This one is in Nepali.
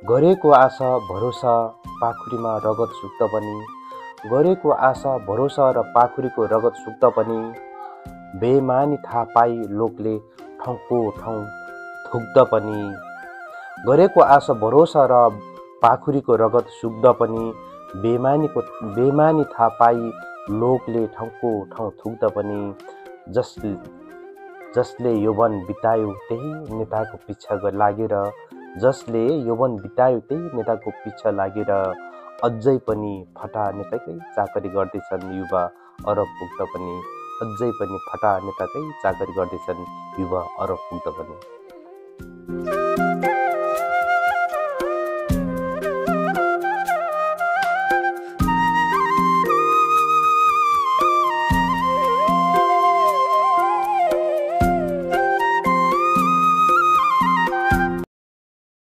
गरेको आशा भरोसा पाखुरीमा रगत सुक्द पनि, गरेको आशा भरोसा र पाखुरीको रगत सुक्द पनि, बेमानी थाहा पाई लोकले ठाउँको ठाउँ थुक्द पनि, गरेको आशा भरोसा र पाखुरीको रगत सुक्द पनि, बेमानी थाहा पाई लोकले ठाउँको ठाउँ थुक्द पनि, जसले यौवन बितायो त्यही नेताको पिछा लागेर, जसले यौवन बितायो त्यही नेताको पिछा लागेर, अझै पनि फटा नेताकै चाकरी गर्दैछन् युवा अरब पुग्द पनि, अझै पनि फटा नेताकै चाकरी गर्दैछन् युवा अरब पुग्द पनि।